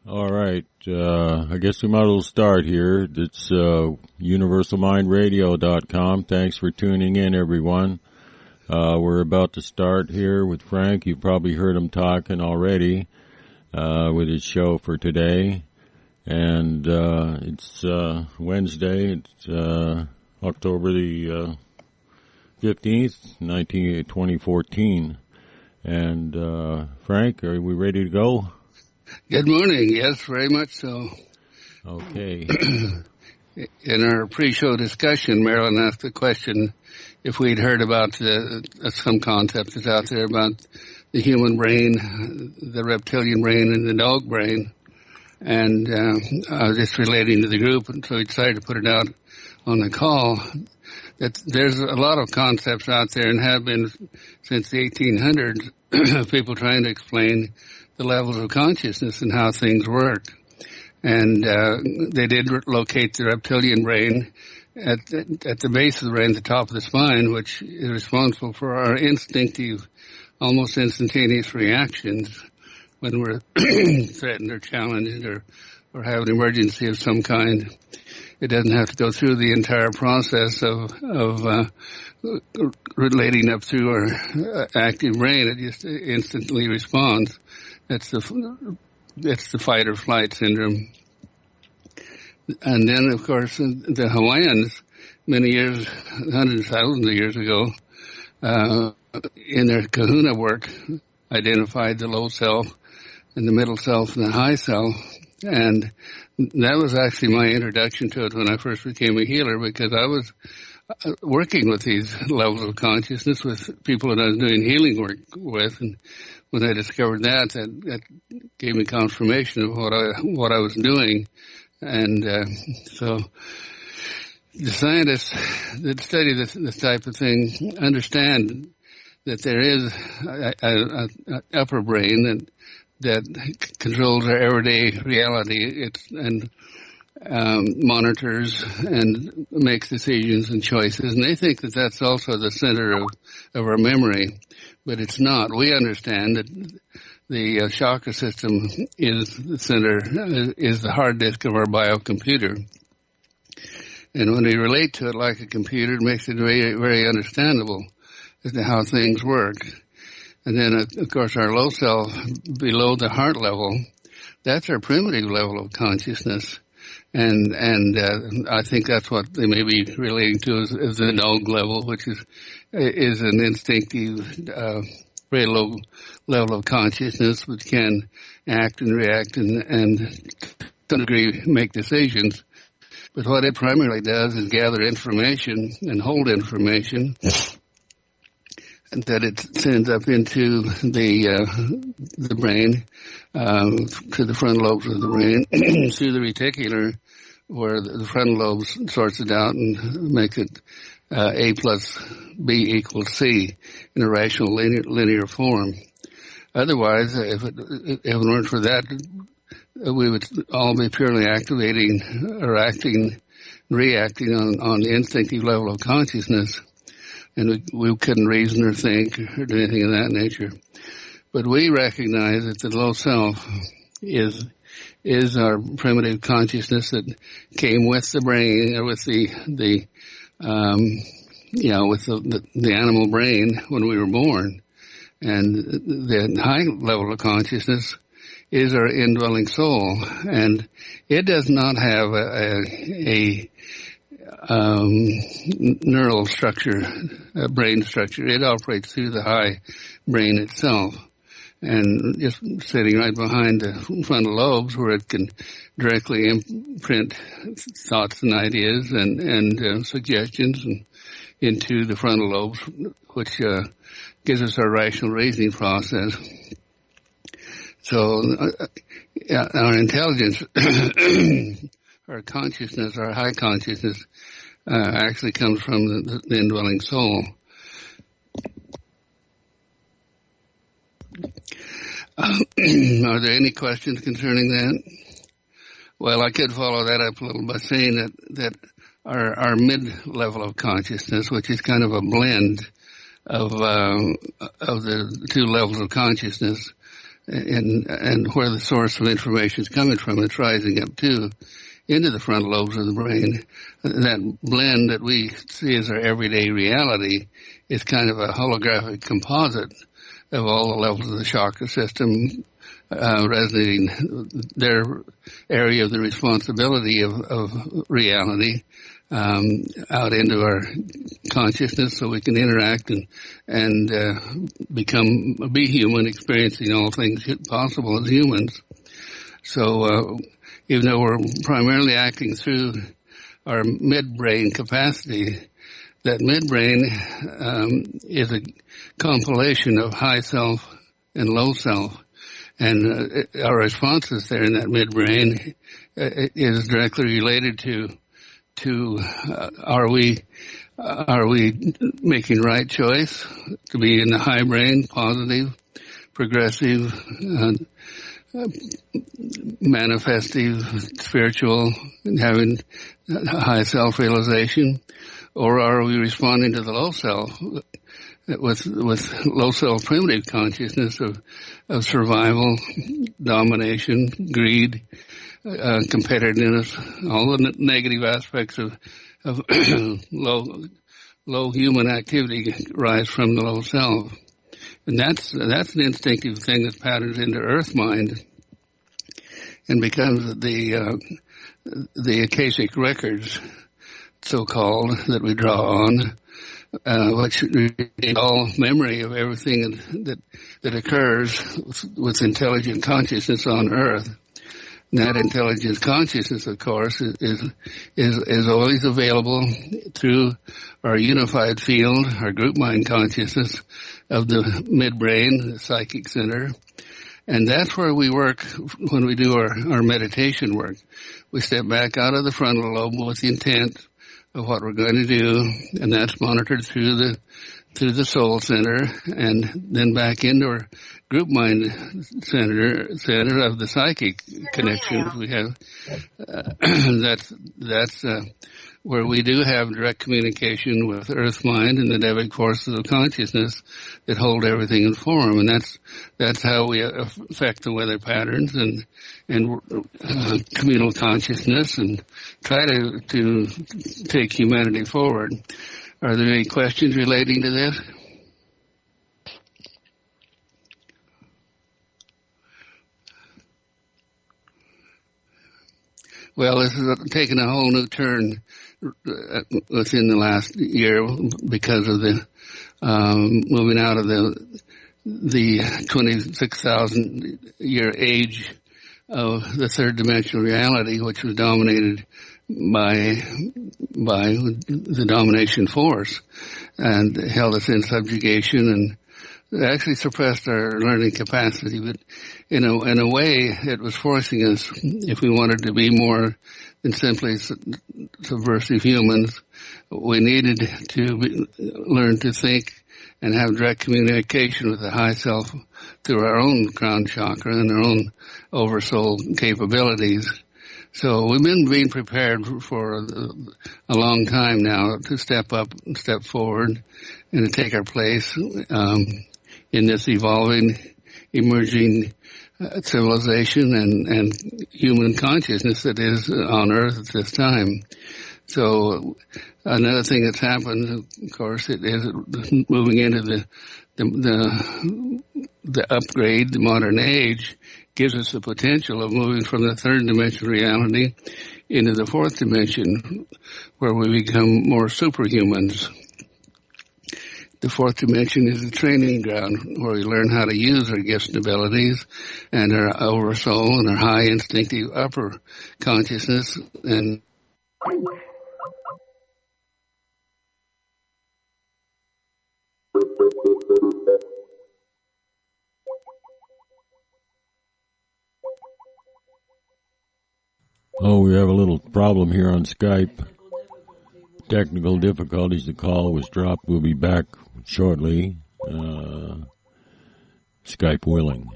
All right. I guess we might as well start here. It's universalmindradio.com. Thanks for tuning in, everyone. We're about to start here with Frank. You've probably heard him talking already with his show for today. And it's Wednesday. It's October the 15th, 2014. And Frank, are we ready to go? Good morning. Yes, very much so. Okay. In our pre-show discussion, Marilyn asked the question if we'd heard about some concept that's out there about the human brain, the reptilian brain, and the dog brain. And I was just relating to the group, and so we decided to put it out on the call. That there's a lot of concepts out there and have been since the 1800s, people trying to explain the levels of consciousness and how things work. And they did locate the reptilian brain at the base of the brain, the top of the spine, which is responsible for our instinctive, almost instantaneous reactions when we're threatened or challenged or have an emergency of some kind. It doesn't have to go through the entire process of relating up through our active brain. It just instantly responds. That's the fight or flight syndrome. And then, of course, the Hawaiians, many years, hundreds, thousands of years ago, in their kahuna work, identified the low self and the middle self and the high self. And that was actually my introduction to it when I first became a healer, because I was working with these levels of consciousness with people that I was doing healing work with. And when I discovered that gave me confirmation of what I was doing. And so the scientists that study this type of thing understand that there is an upper brain that controls our everyday reality and monitors and makes decisions and choices. And they think that that's also the center of our memory, but it's not. We understand that the chakra system is the center, is the hard disk of our biocomputer. And when we relate to it like a computer, it makes it very, very understandable as to how things work. And then, of course, our low self below the heart level, that's our primitive level of consciousnly. And I think that's what they may be relating to as the dog level, which is an instinctive, very low level of consciousness, which can act and react and to some degree make decisions. But what it primarily does is gather information and hold information, and that it sends up into the brain, to the frontal lobes of the brain, through the reticular, where the frontal lobes sorts it out and make it A plus B equals C in a rational linear form. Otherwise, if it weren't for that, we would all be purely activating or reacting on the instinctive level of consciousness. And we couldn't reason or think or do anything of that nature. But we recognize that the low self is our primitive consciousness that came with the brain, or with the animal brain when we were born. And the high level of consciousness is our indwelling soul. And it does not have a neural structure, brain structure. It operates through the high brain itself, and just sitting right behind the frontal lobes, where it can directly imprint thoughts and ideas and suggestions into the frontal lobes, which gives us our rational reasoning process. So our intelligence, our consciousness, our high consciousness, actually comes from the indwelling soul. Are there any questions concerning that? Well, I could follow that up a little by saying that our mid-level of consciousness, which is kind of a blend of the two levels of consciousness, and where the source of information is coming from. It's rising up too into the frontal lobes of the brain. That blend that we see as our everyday reality is kind of a holographic composite of all the levels of the chakra system, resonating their area of the responsibility of reality out into our consciousness, so we can interact and be human, experiencing all things possible as humans. So even though we're primarily acting through our midbrain capacity, that midbrain is a compilation of high self and low self. And our responses there in that midbrain is directly related to are we making right choice to be in the high brain, positive, progressive, manifestive, spiritual, and having high self-realization, or are we responding to the low self with low self primitive consciousness of survival, domination, greed, competitiveness, all the negative aspects of low human activity rise from the low self. And that's an instinctive thing that patterns into earth mind and becomes the akashic records, so-called, that we draw on, which retain all memory of everything that occurs with intelligent consciousness on earth. And that intelligent consciousness, of course, is always available through our unified field, our group mind consciousness of the midbrain, the psychic center. And that's where we work when we do our meditation work. We step back out of the frontal lobe with the intent of what we're going to do, and that's monitored through the soul center, and then back into our group mind center of the psychic connections we have. That's where we do have direct communication with earth mind and the devic forces of consciousness that hold everything in form, and that's how we affect the weather patterns and communal consciousness and try to take humanity forward. Are there any questions relating to this? Well, this has taken a whole new turn within the last year because of the moving out of the 26,000 year age of the third dimensional reality, which was dominated by the domination force and held us in subjugation and actually suppressed our learning capacity. But in a way, it was forcing us, if we wanted to be more than simply subversive humans, we needed to learn to think and have direct communication with the high self through our own crown chakra and our own oversoul capabilities. So we've been being prepared for a long time now to step up and step forward and to take our place in this evolving, emerging civilization and human consciousness that is on Earth at this time. So another thing that's happened, of course, it is moving into the upgrade, the modern age, gives us the potential of moving from the third dimension reality into the fourth dimension, where we become more superhumans. The fourth dimension is the training ground where we learn how to use our gifts and abilities and our oversoul and our high instinctive upper consciousness and Oh, we have a little problem here on Skype. Technical difficulties. The call was dropped. We'll be back shortly. Skype willing.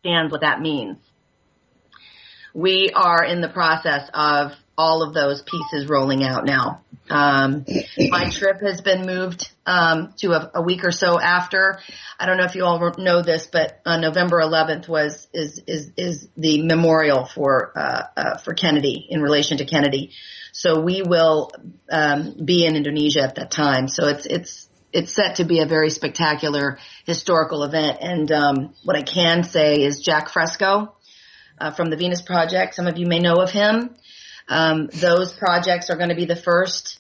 Understands what that means. we are in the process of all of those pieces rolling out now. My trip has been moved to a week or so after. I don't know if you all know this, but November 11th is the memorial for Kennedy, in relation to Kennedy. So we will be in Indonesia at that time. So it's set to be a very spectacular historical event. And what I can say is Jack Fresco from the Venus Project. Some of you may know of him. Those projects are going to be the first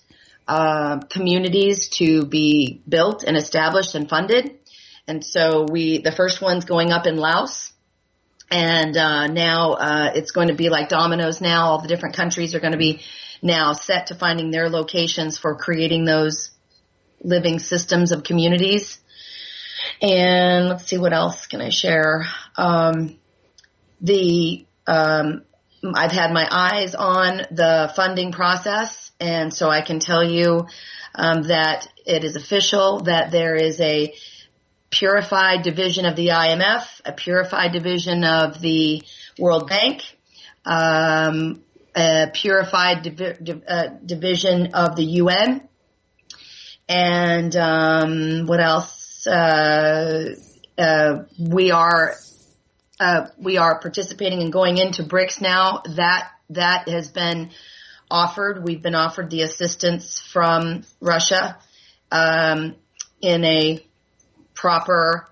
communities to be built and established and funded. And so the first one's going up in Laos. And now it's going to be like dominoes now. All the different countries are going to be now set to finding their locations for creating those living systems of communities. And let's see, what else can I share? I've had my eyes on the funding process, and so I can tell you that it is official that there is a purified division of the IMF, a purified division of the World Bank, a purified division of the UN, and what else? We are participating and going into BRICS now. That has been offered. We've been offered the assistance from Russia in a proper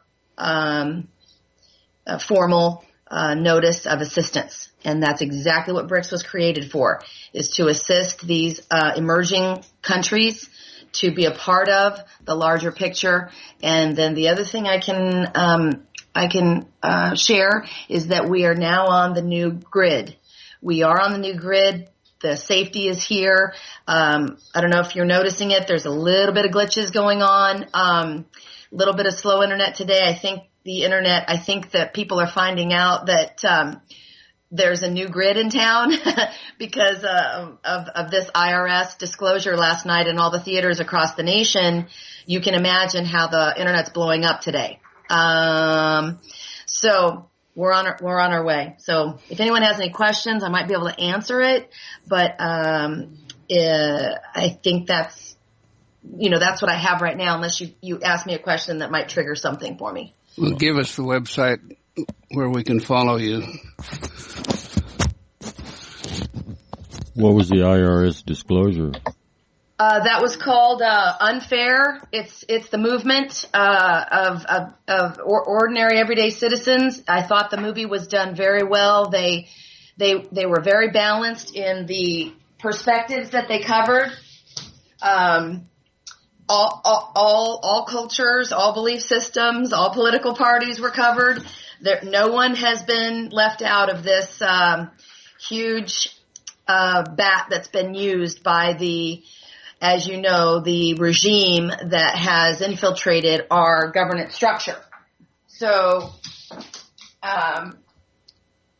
formal notice of assistance. And that's exactly what BRICS was created for, is to assist these emerging countries to be a part of the larger picture. And then the other thing I can share is that we are now on the new grid. We are on the new grid. The safety is here. I don't know if you're noticing it. There's a little bit of glitches going on. A little bit of slow internet today. I think that people are finding out that there's a new grid in town because of this IRS disclosure last night in all the theaters across the nation. You can imagine how the internet's blowing up today. So we're on our way. So if anyone has any questions, I might be able to answer it. But I think that's what I have right now, unless you ask me a question that might trigger something for me. Well, give us the website where we can follow you. What was the IRS disclosure? That was called Unfair. It's the movement of ordinary everyday citizens. I thought the movie was done very well. They were very balanced in the perspectives that they covered. All cultures, all belief systems, all political parties were covered. No one has been left out of this huge bat that's been used by the regime that has infiltrated our governance structure. So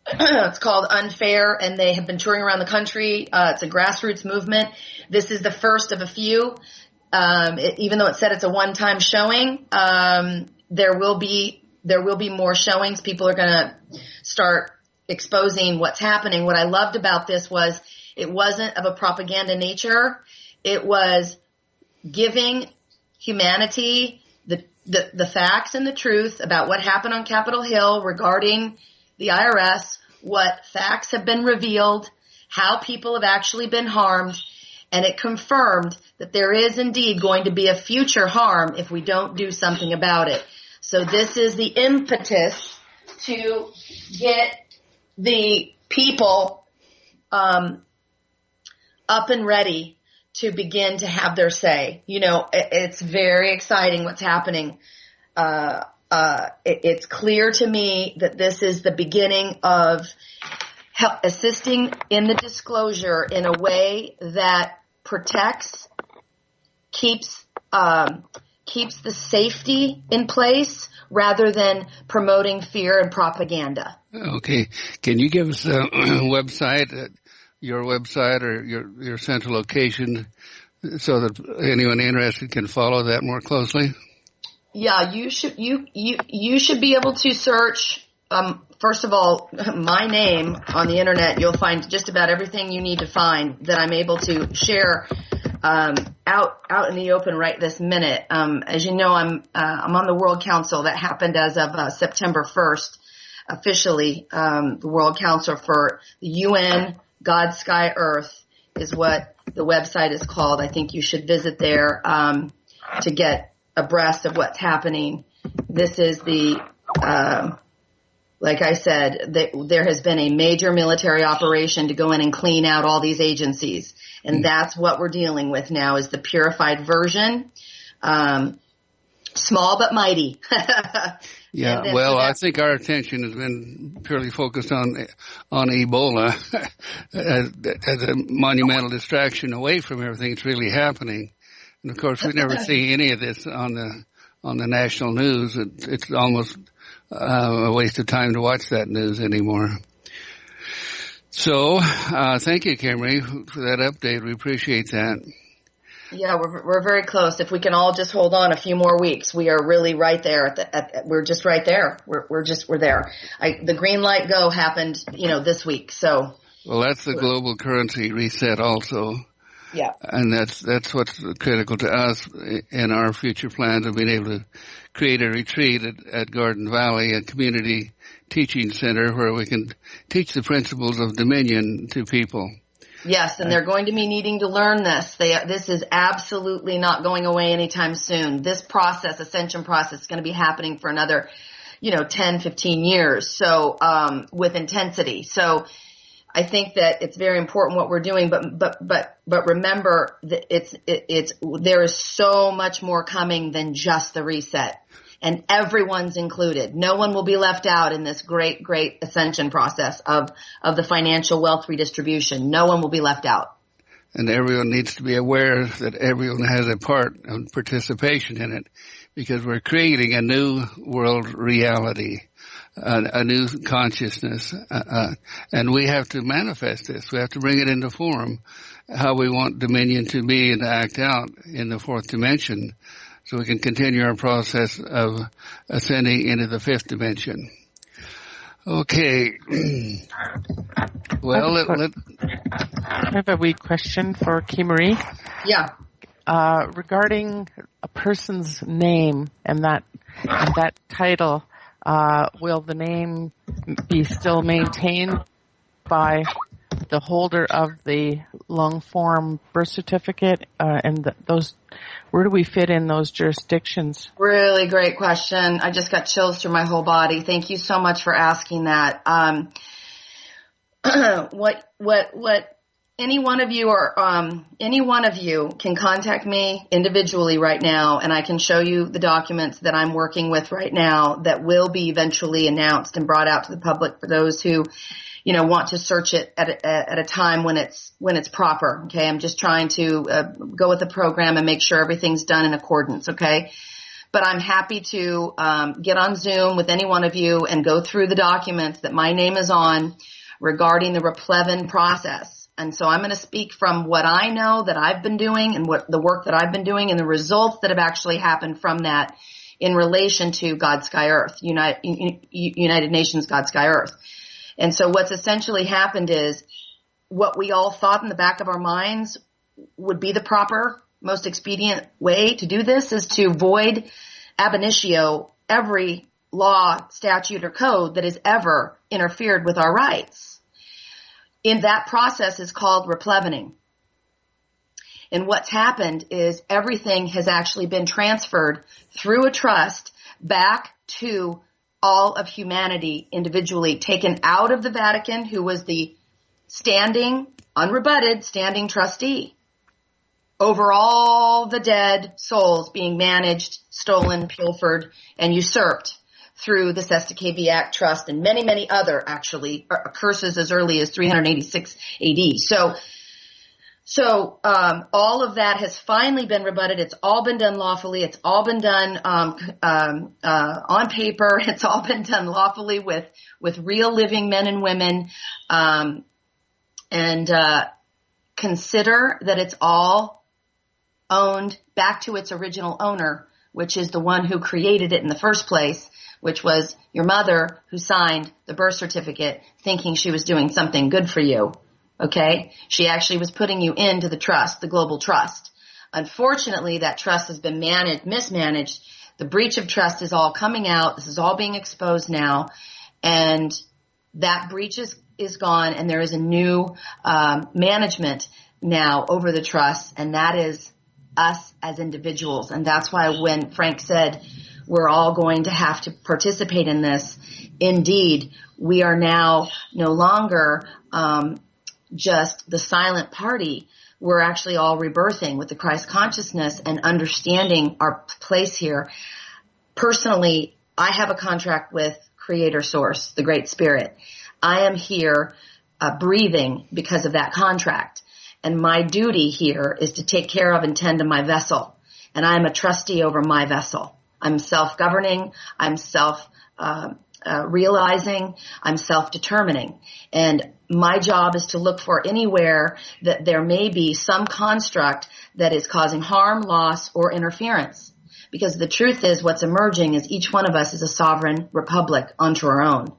it's called Unfair, and they have been touring around the country. It's a grassroots movement. This is the first of a few. Even though it said it's a one-time showing, there will be more showings. People are going to start exposing what's happening. What I loved about this was it wasn't of a propaganda nature. It was giving humanity the facts and the truth about what happened on Capitol Hill regarding the IRS, what facts have been revealed, how people have actually been harmed, and it confirmed that there is indeed going to be a future harm if we don't do something about it. So this is the impetus to get the people up and ready to begin to have their say. It's very exciting what's happening. It's clear to me that this is the beginning of assisting in the disclosure in a way that protects, keeps the safety in place rather than promoting fear and propaganda. Okay. Can you give us a website, your website or your central location, so that anyone interested can follow that more closely? Yeah, you should be able to search first of all, my name on the internet, you'll find just about everything you need to find that I'm able to share out in the open right this minute. As you know, I'm on the World Council. That happened as of September 1st, officially. The World Council for the UN, God, Sky, Earth is what the website is called. I think you should visit there to get abreast of what's happening. This is the like I said, there has been a major military operation to go in and clean out all these agencies. And that's what we're dealing with now is the purified version. Small but mighty. Yeah, well, I think our attention has been purely focused on Ebola as a monumental distraction away from everything that's really happening. And of course, we never see any of this on the national news. It's almost a waste of time to watch that news anymore. So, thank you, KiMarie, for that update. We appreciate that. Yeah, we're very close. If we can all just hold on a few more weeks, we are really right there. We're just right there. We're there. The green light go happened, this week. So. Well, that's the global currency reset also. Yeah. And that's what's critical to us in our future plans of being able to create a retreat at Garden Valley, a community teaching center where we can teach the principles of dominion to people. Yes, and they're going to be needing to learn this. This is absolutely not going away anytime soon. This process, ascension process, is going to be happening for another, 10, 15 years. So, with intensity. So, I think that it's very important what we're doing, but remember that there is so much more coming than just the reset. And everyone's included. No one will be left out in this great, great ascension process of the financial wealth redistribution. No one will be left out. And everyone needs to be aware that everyone has a part of participation in it because we're creating a new world reality, a new consciousness. And we have to manifest this. We have to bring it into form, how we want dominion to be and to act out in the fourth dimension. So we can continue our process of ascending into the fifth dimension. Okay. Well, I have a wee question for KiMarie. Yeah. Regarding a person's name and that title, will the name be still maintained by the holder of the long form birth certificate, and those, where do we fit in those jurisdictions? Really great question. I just got chills through my whole body. Thank you so much for asking that. What any one of you can contact me individually right now, and I can show you the documents that I'm working with right now that will be eventually announced and brought out to the public for those who want to search it at a time when it's proper. Okay. I'm just trying to go with the program and make sure everything's done in accordance. Okay. But I'm happy to get on Zoom with any one of you and go through the documents that my name is on regarding the repleven process. And so I'm going to speak from what I know that I've been doing and what the work that I've been doing and the results that have actually happened from that in relation to God, Sky, Earth, United Nations, God, Sky, Earth. And so what's essentially happened is what we all thought in the back of our minds would be the proper, most expedient way to do this is to void ab initio every law, statute, or code that has ever interfered with our rights. In that process is called replevening. And what's happened is everything has actually been transferred through a trust back to all of humanity individually, taken out of the Vatican, who was the unrebutted standing trustee over all the dead souls being managed, stolen, pilfered, and usurped through the Sesta KV Trust and many, many other actually curses as early as 386 AD. So all of that has finally been rebutted. It's all been done lawfully. It's all been done on paper. It's all been done lawfully with real living men and women. And consider that it's all owned back to its original owner which is the one who created it in the first place, which was your mother who signed the birth certificate thinking she was doing something good for you. Okay? She actually was putting you into the trust, the global trust. Unfortunately, that trust has been mismanaged. The breach of trust is all coming out. This is all being exposed now. And that breach is gone, and there is a new management now over the trust, and that is us as individuals. And that's why when Frank said we're all going to have to participate in this, indeed, we are now no longer just the silent party. We're actually all rebirthing with the Christ consciousness and understanding our place here. Personally, I have a contract with Creator Source, the Great Spirit. I am here breathing because of that contract. And my duty here is to take care of and tend to my vessel. And I'm a trustee over my vessel. I'm self-governing. I'm self-realizing. I'm self-determining. And my job is to look for anywhere that there may be some construct that is causing harm, loss, or interference. Because the truth is, what's emerging is each one of us is a sovereign republic unto our own.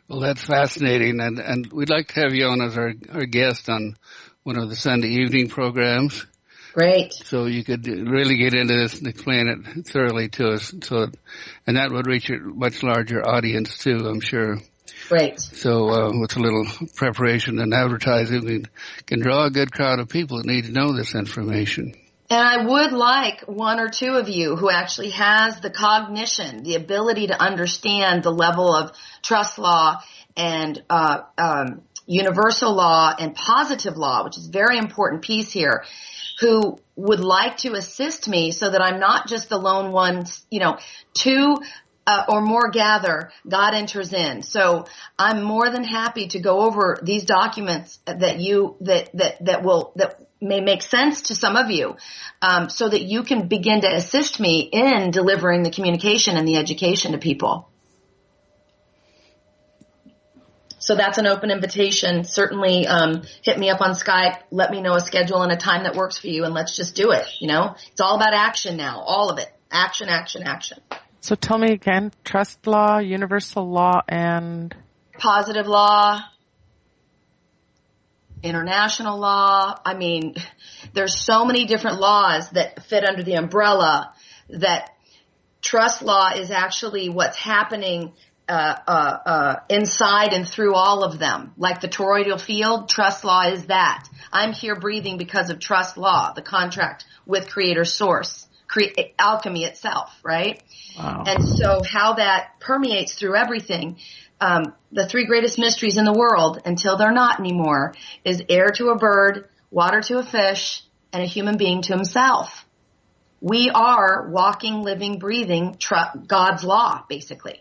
Well, that's fascinating, and we'd like to have you on as our guest on one of the Sunday evening programs. Great. So you could really get into this and explain it thoroughly to us. And that would reach a much larger audience too, I'm sure. Great. So with a little preparation and advertising, we can draw a good crowd of people that need to know this information. And I would like one or two of you who actually has the cognition, the ability to understand the level of trust law and universal law and positive law, which is a very important piece here, who would like to assist me so that I'm not just the lone one, two or more gather, God enters in. So I'm more than happy to go over these documents that may make sense to some of you, so that you can begin to assist me in delivering the communication and the education to people. So that's an open invitation. Certainly hit me up on Skype. Let me know a schedule and a time that works for you, and let's just do it. It's all about action now, all of it. Action, action, action. So tell me again, trust law, universal law, and? Positive law, international law. I mean, there's so many different laws that fit under the umbrella that trust law is actually what's happening inside and through all of them. Like the toroidal field, trust law is that. I'm here breathing because of trust law, the contract with Creator Source, alchemy itself, right? Wow. And so how that permeates through everything, the three greatest mysteries in the world, until they're not anymore, is air to a bird, water to a fish, and a human being to himself. We are walking, living, breathing God's law, basically.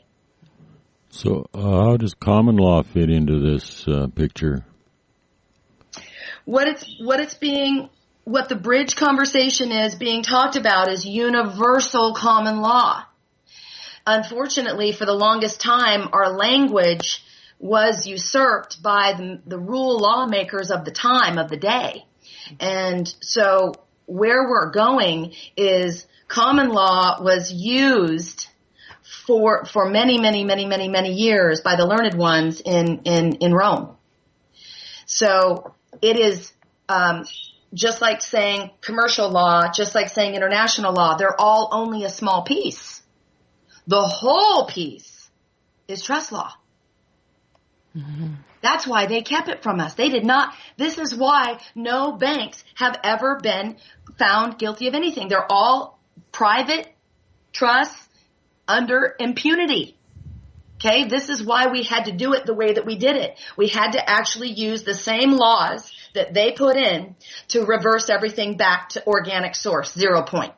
So how does common law fit into this picture? What the bridge conversation is being talked about is universal common law. Unfortunately, for the longest time, our language was usurped by the rule lawmakers of the time, of the day. And so where we're going is common law was used for many, many, many, many, many years by the learned ones in Rome. So it is just like saying commercial law, just like saying international law, they're all only a small piece. The whole piece is trust law. Mm-hmm. That's why they kept it from us. They did not. This is why no banks have ever been found guilty of anything. They're all private trusts under impunity. Okay? This is why we had to do it the way that we did it. We had to actually use the same laws that they put in to reverse everything back to organic source, 0 point.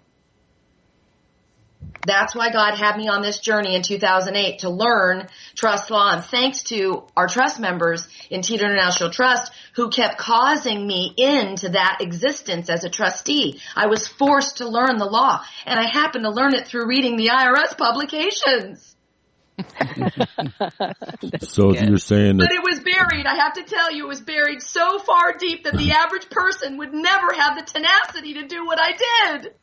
That's why God had me on this journey in 2008 to learn trust law, and thanks to our trust members in Teeter International Trust who kept causing me into that existence as a trustee. I was forced to learn the law, and I happened to learn it through reading the IRS publications. So good. you're saying But that, it was buried. I have to tell you, it was buried so far deep that the average person would never have the tenacity to do what I did.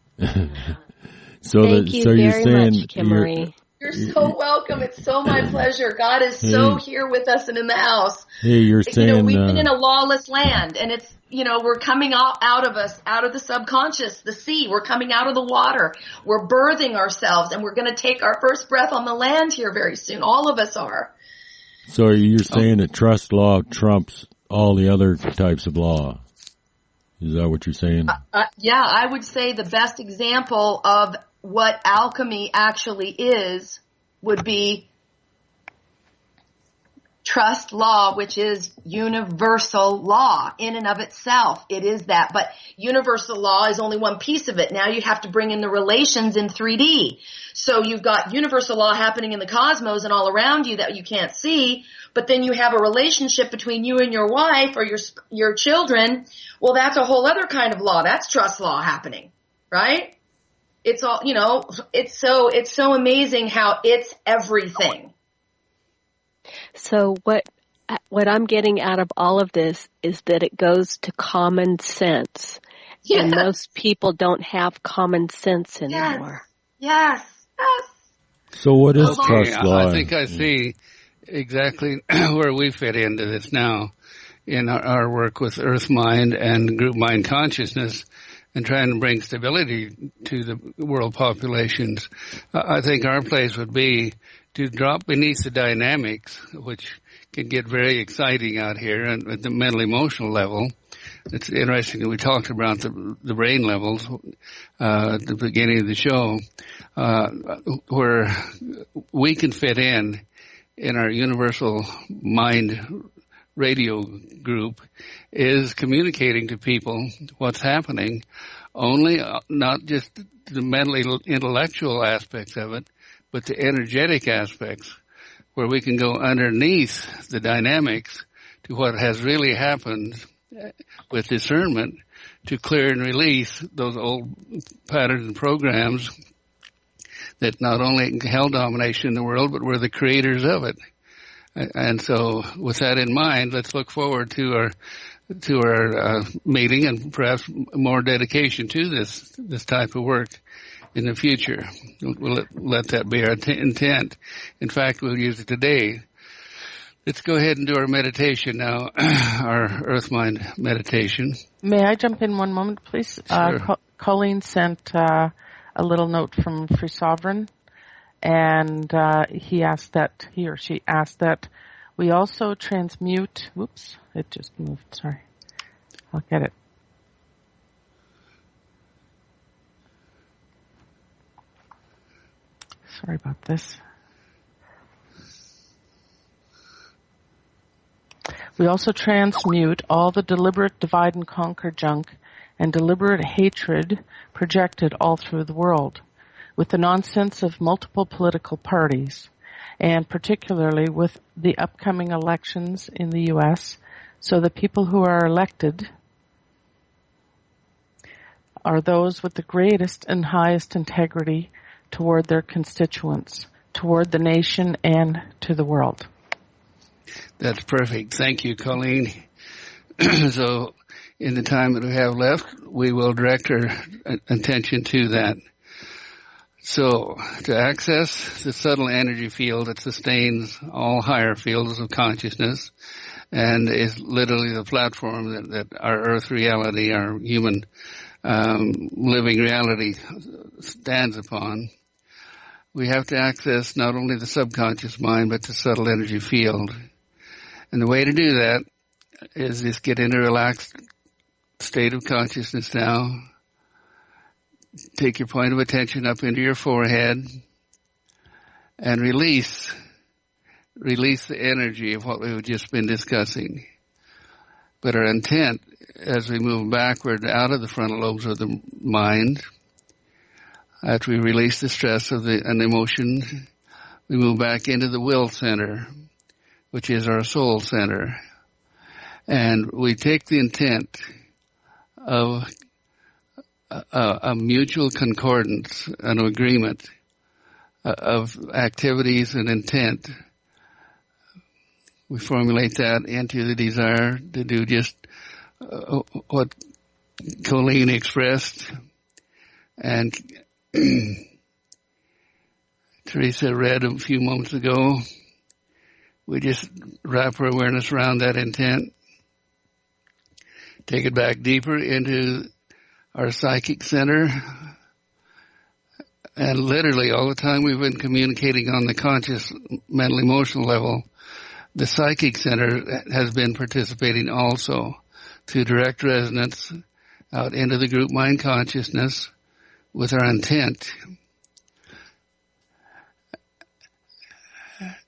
Thank you you're very saying much, KiMarie. You're so welcome. It's so my pleasure. God is so here with us and in the house. hey, you're saying, We've been in a lawless land, and it's, we're coming out of the subconscious, the sea. We're coming out of the water. We're birthing ourselves, and we're going to take our first breath on the land here very soon. All of us are. so you're saying that trust law trumps all the other types of law. Is that what you're saying? Yeah, I would say the best example of what alchemy actually is would be trust law, which is universal law in and of itself. It is that. But universal law is only one piece of it. Now you have to bring in the relations in 3D. So you've got universal law happening in the cosmos and all around you that you can't see, but then you have a relationship between you and your wife or your children. Well, that's a whole other kind of law. That's trust law happening, right? It's all, it's so amazing how it's everything. So what I'm getting out of all of this is that it goes to common sense. Yes. And most people don't have common sense anymore. Yes. So what is trust law? I think I see exactly where we fit into this now in our work with Earth Mind and Group Mind Consciousness and trying to bring stability to the world populations. I think our place would be to drop beneath the dynamics, which can get very exciting out here and at the mental emotional level. It's interesting that we talked about the brain levels at the beginning of the show, where we can fit in our universal mind radio group is communicating to people what's happening, only not just the mentally intellectual aspects of it, but the energetic aspects, where we can go underneath the dynamics to what has really happened with discernment to clear and release those old patterns and programs that not only held domination in the world, but were the creators of it. And so with that in mind, let's look forward to our meeting and perhaps more dedication to this type of work in the future. We'll let that be our intent. In fact, we'll use it today. Let's go ahead and do our meditation now, our Earth Mind meditation. May I jump in one moment, please? Sure. Colleen sent a little note from Free Sovereign, and he or she asked that we also transmute. Whoops, it just moved. Sorry. I'll get it. Sorry about this. We also transmute all the deliberate divide and conquer junk and deliberate hatred projected all through the world, with the nonsense of multiple political parties, and particularly with the upcoming elections in the U.S., so the people who are elected are those with the greatest and highest integrity toward their constituents, toward the nation, and to the world. That's perfect. Thank you, Colleen. So in the time that we have left, we will direct our attention to that. So to access the subtle energy field that sustains all higher fields of consciousness and is literally the platform that our earth reality, our human living reality stands upon, we have to access not only the subconscious mind, but the subtle energy field. And the way to do that is just get in a relaxed state of consciousness now. Take your point of attention up into your forehead and release the energy of what we've just been discussing. But our intent as we move backward out of the frontal lobes of the mind, after we release the stress of an emotion, we move back into the will center, which is our soul center. And we take the intent of a mutual concordance, an agreement of activities and intent. We formulate that into the desire to do just what Colleen expressed, and Teresa read a few moments ago. We just wrap our awareness around that intent, take it back deeper into our psychic center, and literally all the time we've been communicating on the conscious, mental, emotional level, the psychic center has been participating also through direct resonance out into the group mind consciousness with our intent.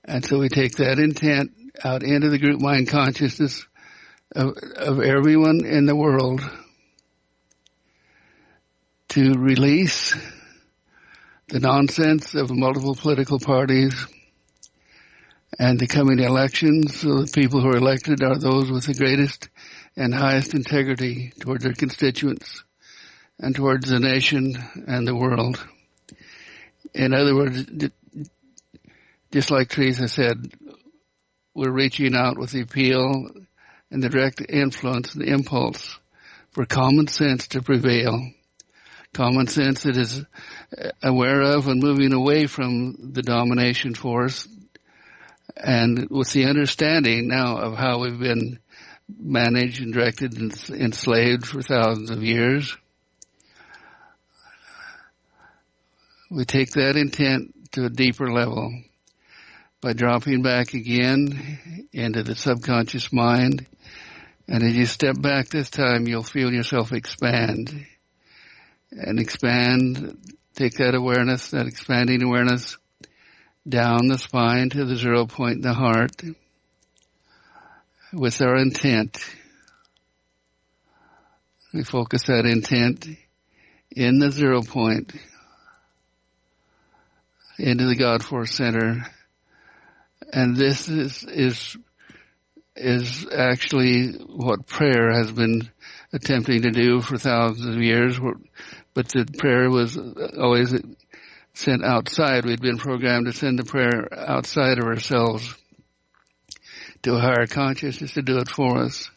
And so we take that intent out into the group mind consciousness of everyone in the world to release the nonsense of multiple political parties and the coming elections, so the people who are elected are those with the greatest and highest integrity toward their constituents and towards the nation and the world. In other words, just like Teresa said, we're reaching out with the appeal and the direct influence and the impulse for common sense to prevail. Common sense that is aware of and moving away from the domination force, and with the understanding now of how we've been managed and directed and enslaved for thousands of years. We take that intent to a deeper level by dropping back again into the subconscious mind. And as you step back this time, you'll feel yourself expand. And expand, take that awareness, that expanding awareness, down the spine to the 0 point in the heart with our intent. We focus that intent in the 0 point into the God Force Center. And this is actually what prayer has been attempting to do for thousands of years, but the prayer was always sent outside. We'd been programmed to send the prayer outside of ourselves to a higher consciousness to do it for us.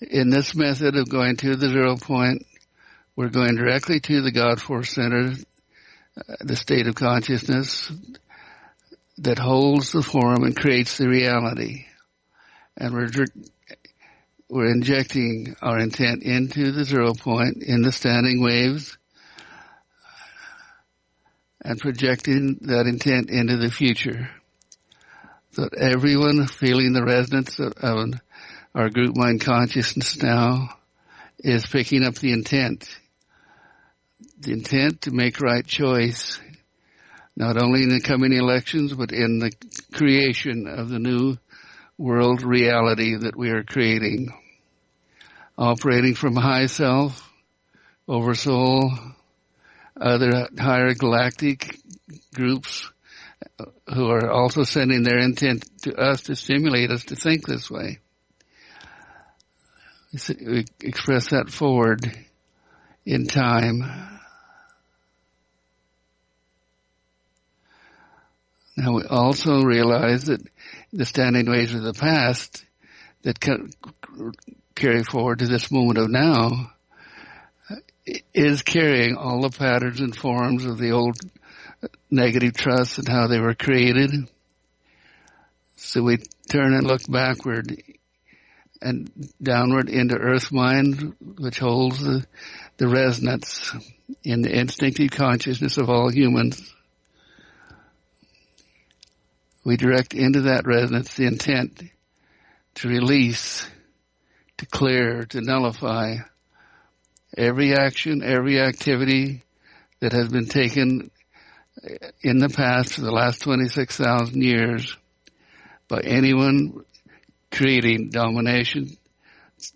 In this method of going to the 0 point, we're going directly to the God Force Center, the state of consciousness that holds the form and creates the reality. And we're injecting our intent into the 0 point in the standing waves and projecting that intent into the future. So that everyone feeling the resonance of our group mind consciousness now is picking up the intent to make right choice, not only in the coming elections, but in the creation of the new world reality that we are creating, operating from high self, oversoul, other higher galactic groups who are also sending their intent to us to stimulate us to think this way. We express that forward in time. Now we also realize that the standing waves of the past that carry forward to this moment of now is carrying all the patterns and forms of the old negative trusts and how they were created. So we turn and look backward and downward into Earth Mind, which holds the resonance in the instinctive consciousness of all humans. We direct into that resonance the intent to release, to clear, to nullify every action, every activity that has been taken in the past for the last 26,000 years by anyone creating domination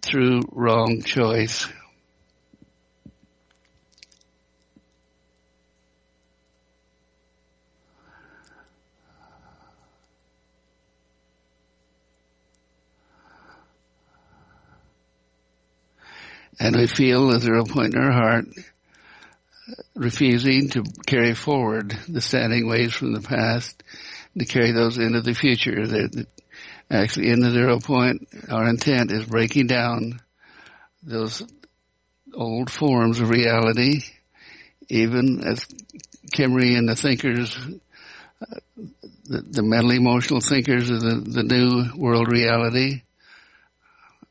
through wrong choice. And we feel the 0 point in our heart refusing to carry forward the standing waves from the past, to carry those into the future. That actually, in the 0 point, our intent is breaking down those old forms of reality, even as KiMarie and the thinkers, the mental emotional thinkers of the new world reality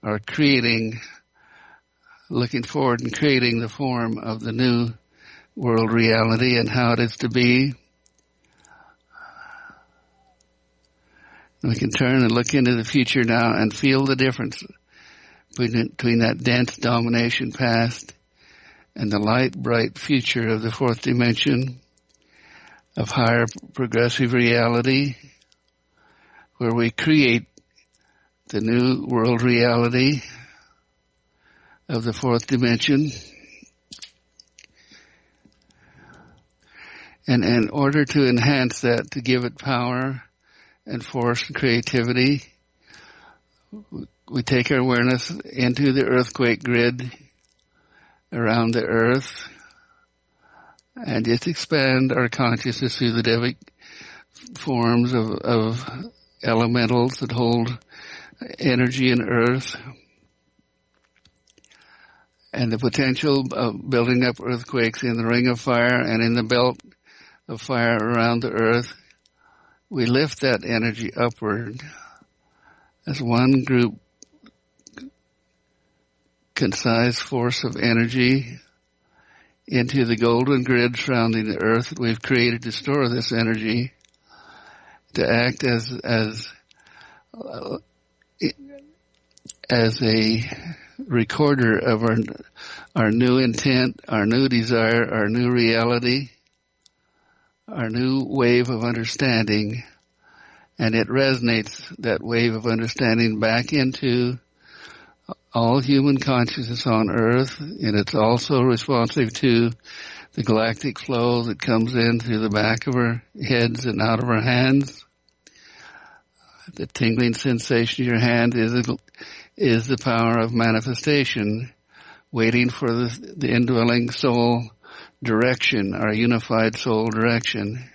are looking forward and creating the form of the new world reality and how it is to be. We can turn and look into the future now and feel the difference between that dense domination past and the light, bright future of the fourth dimension of higher progressive reality, where we create the new world reality of the fourth dimension. And in order to enhance that, to give it power and force and creativity, we take our awareness into the earthquake grid around the earth and just expand our consciousness through the different forms of elementals that hold energy in earth, and the potential of building up earthquakes in the ring of fire and in the belt of fire around the earth. We lift that energy upward as one group, concise force of energy into the golden grid surrounding the earth that we've created to store this energy, to act as a recorder of our new intent, our new desire, our new reality, our new wave of understanding, and it resonates, that wave of understanding, back into all human consciousness on Earth, and it's also responsive to the galactic flow that comes in through the back of our heads and out of our hands. The tingling sensation in your hand is the power of manifestation, waiting for the indwelling soul direction, our unified soul direction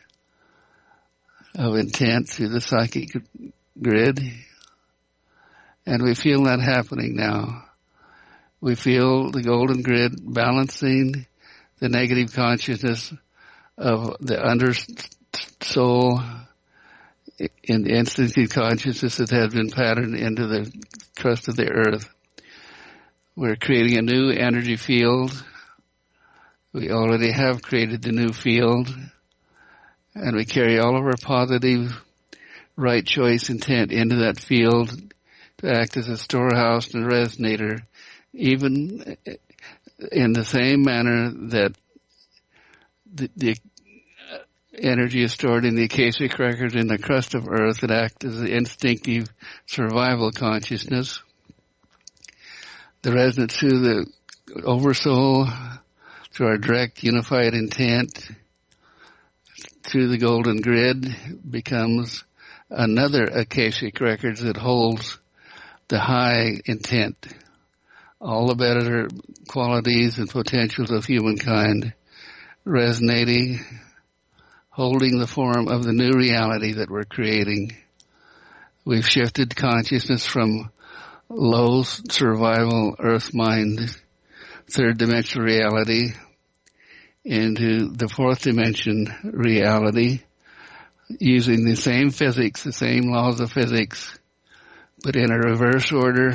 of intent through the psychic grid. And we feel that happening now. We feel the golden grid balancing the negative consciousness of the under soul in the instinctive consciousness that has been patterned into the crust of the earth. We're creating a new energy field. We already have created the new field, and we carry all of our positive right choice intent into that field to act as a storehouse and a resonator, even in the same manner that the energy is stored in the akashic records in the crust of earth that act as the instinctive survival consciousness. The resonance through the oversoul, through our direct unified intent, through the golden grid, becomes another akashic records that holds the high intent, all the better qualities and potentials of humankind, resonating, holding the form of the new reality that we're creating. We've shifted consciousness from low survival earth mind, third dimensional reality, into the fourth dimension reality, using the same physics, the same laws of physics, but in a reverse order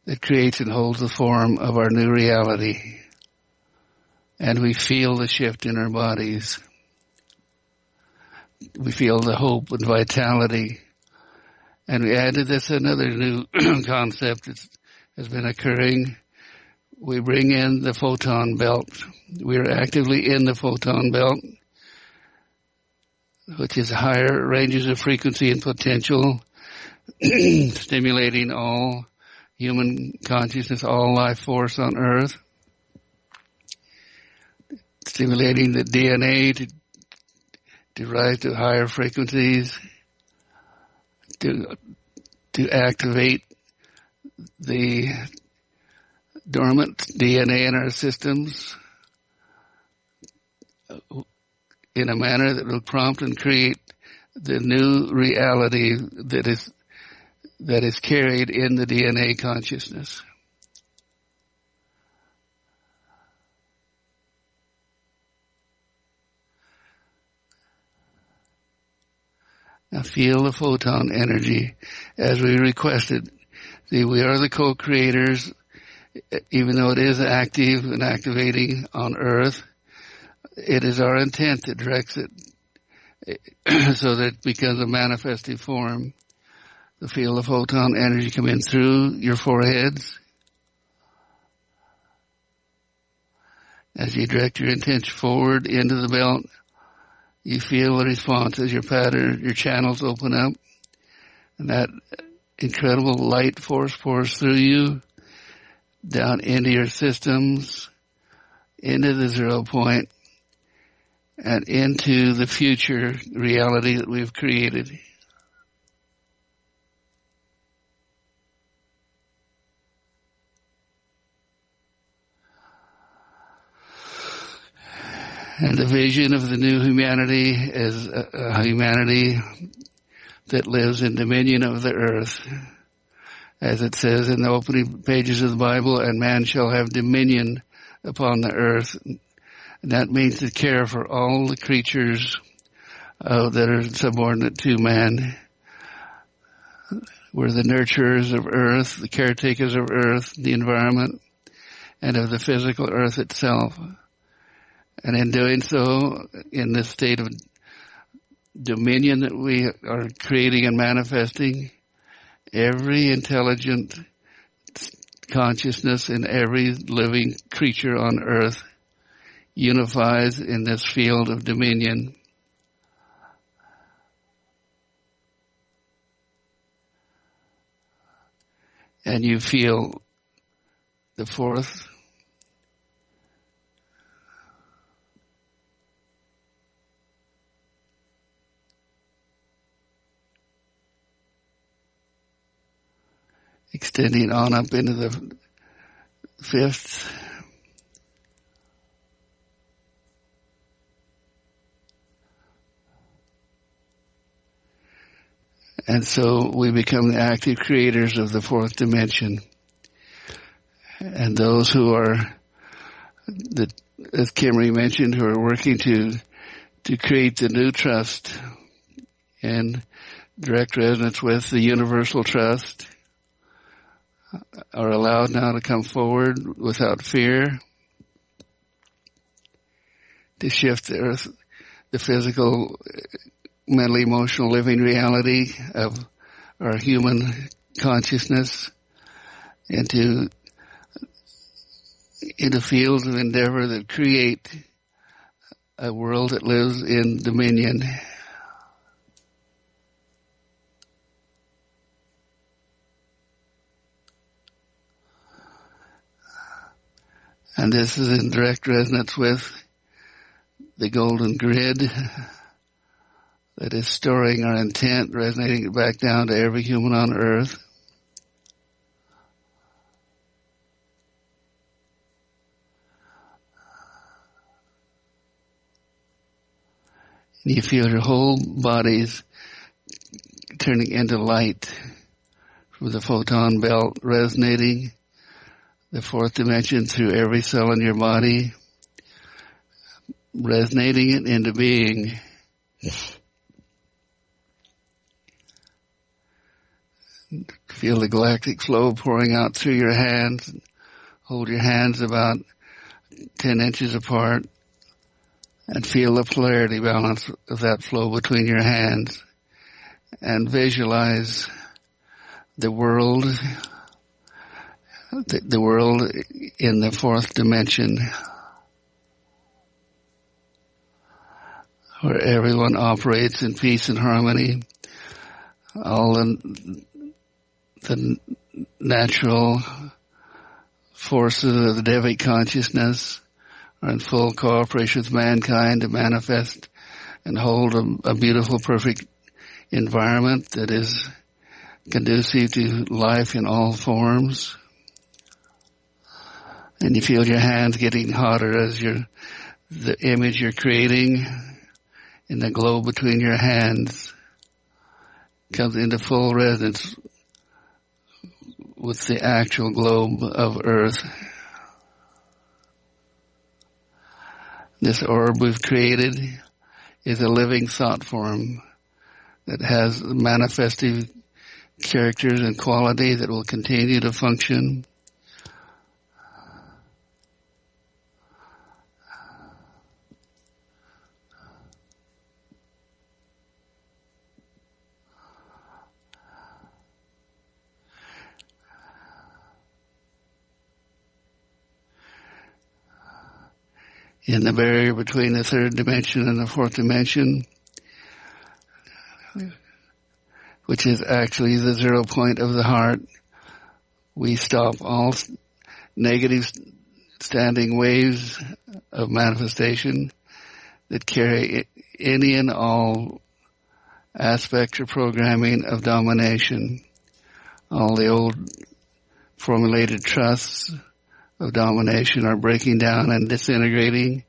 that creates and holds the form of our new reality. And we feel the shift in our bodies. We feel the hope and vitality. And we add to this another new concept that has been occurring. We bring in the photon belt. We are actively in the photon belt, which is higher ranges of frequency and potential, stimulating all human consciousness, all life force on Earth, stimulating the DNA to rise to higher frequencies, to activate the dormant DNA in our systems, in a manner that will prompt and create the new reality that is carried in the DNA consciousness. Now feel the photon energy as we requested. See, we are the co-creators, even though it is active and activating on Earth. It is our intent that directs it so that it becomes a manifested form. To feel the photon energy come in through your foreheads. As you direct your intention forward into the belt, you feel the response as your pattern, your channels open up, and that incredible light force pours through you, down into your systems, into the 0 point, and into the future reality that we've created. And the vision of the new humanity is a humanity that lives in dominion of the earth. As it says in the opening pages of the Bible, and man shall have dominion upon the earth. And that means to care for all the creatures that are subordinate to man. We're the nurturers of earth, the caretakers of earth, the environment, and of the physical earth itself. And in doing so, in this state of dominion that we are creating and manifesting, every intelligent consciousness in every living creature on earth unifies in this field of dominion. And you feel the fourth extending on up into the fifth. And so we become the active creators of the fourth dimension. And those who are, as KiMarie mentioned, who are working to create the new trust in direct resonance with the universal trust, are allowed now to come forward without fear, to shift the earth, the physical, mental, emotional living reality of our human consciousness into fields of endeavor that create a world that lives in dominion. And this is in direct resonance with the golden grid that is storing our intent, resonating it back down to every human on earth. And you feel your whole bodies turning into light from the photon belt, resonating the fourth dimension through every cell in your body, resonating it into being. Feel the galactic flow pouring out through your hands. Hold your hands about 10 inches apart and feel the polarity balance of that flow between your hands, and visualize the world in the fourth dimension, where everyone operates in peace and harmony. All the natural forces of the Devic consciousness are in full cooperation with mankind to manifest and hold a beautiful, perfect environment that is conducive to life in all forms. And you feel your hands getting hotter as you're the image you're creating in the globe between your hands comes into full resonance with the actual globe of Earth. This orb we've created is a living thought form that has manifestive characters and quality that will continue to function. In the barrier between the third dimension and the fourth dimension, which is actually the 0 point of the heart, we stop all negative standing waves of manifestation that carry any and all aspects or programming of domination. All the old formulated trusts of domination are breaking down and disintegrating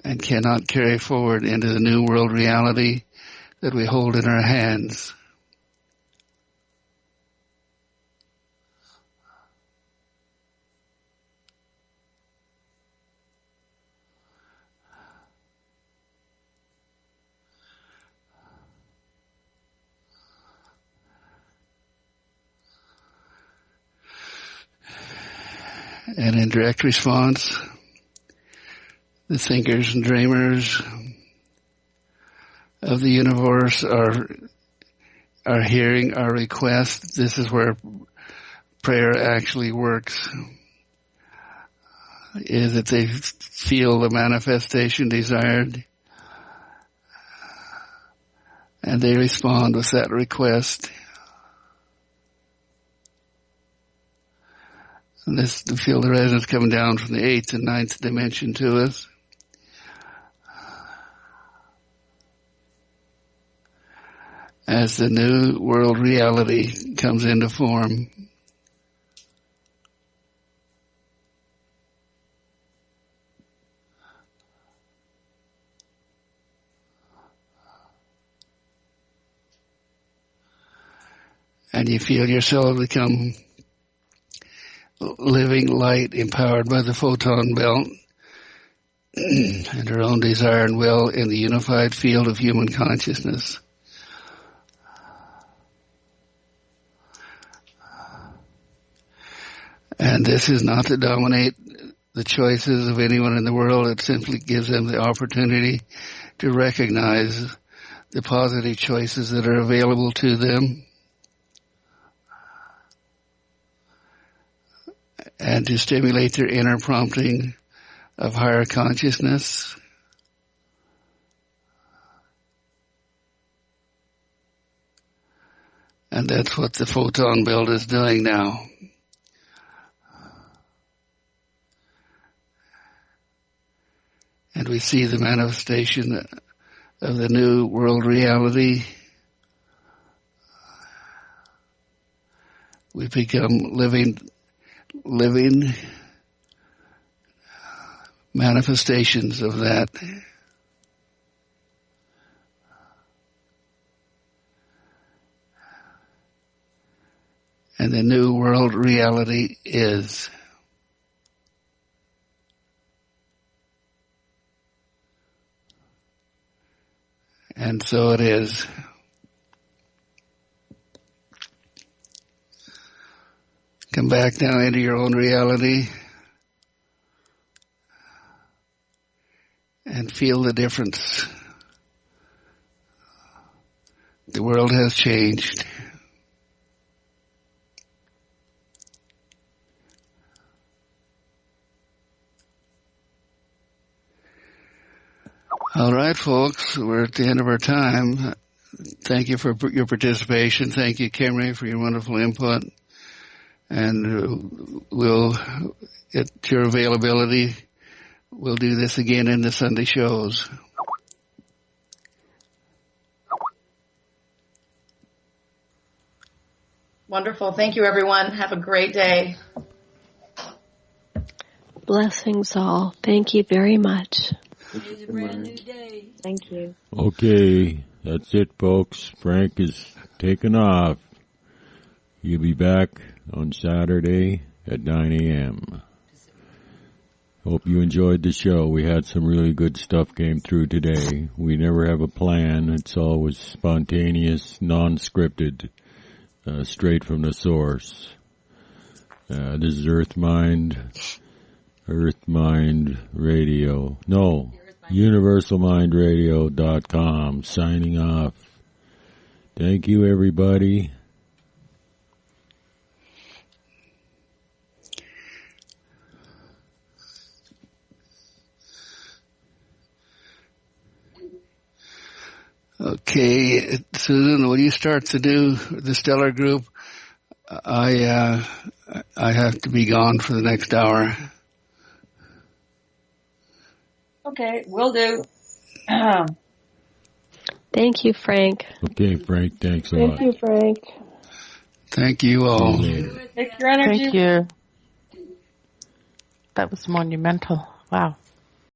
and cannot carry forward into the new world reality that we hold in our hands. And in direct response, the thinkers and dreamers of the universe are hearing our request. This is where prayer actually works, is that they feel the manifestation desired and they respond with that request. And this, to feel the resonance coming down from the 8th and 9th dimension to us. As the new world reality comes into form. And you feel yourself become living light empowered by the photon belt and our own desire and will in the unified field of human consciousness. And this is not to dominate the choices of anyone in the world. It simply gives them the opportunity to recognize the positive choices that are available to them and to stimulate their inner prompting of higher consciousness. And that's what the photon belt is doing now. And we see the manifestation of the new world reality. We become living manifestations of that. And the new world reality is. And so it is. Come back now into your own reality and feel the difference. The world has changed. All right, folks, we're at the end of our time. Thank you for your participation. Thank you, KiMarie, for your wonderful input. And we'll, at your availability, we'll do this again in the Sunday shows. Wonderful. Thank you, everyone. Have a great day. Blessings all. Thank you very much. Today's a brand new day. Thank you. Okay, that's it, folks. Frank is taking off. You'll be back on Saturday at 9 a.m. Hope you enjoyed the show. We had some really good stuff came through today. We never have a plan. It's always spontaneous, non-scripted, straight from the source. This is Earth Mind Radio. No, universalmindradio.com. Signing off. Thank you, everybody. Okay, Susan, when you start to do the stellar group, I have to be gone for the next hour. Okay, will do. Thank you, Frank. Okay, Frank, thanks a lot. Thank you, Frank. Thank you all. See you later. Take your energy. Thank you. That was monumental. Wow.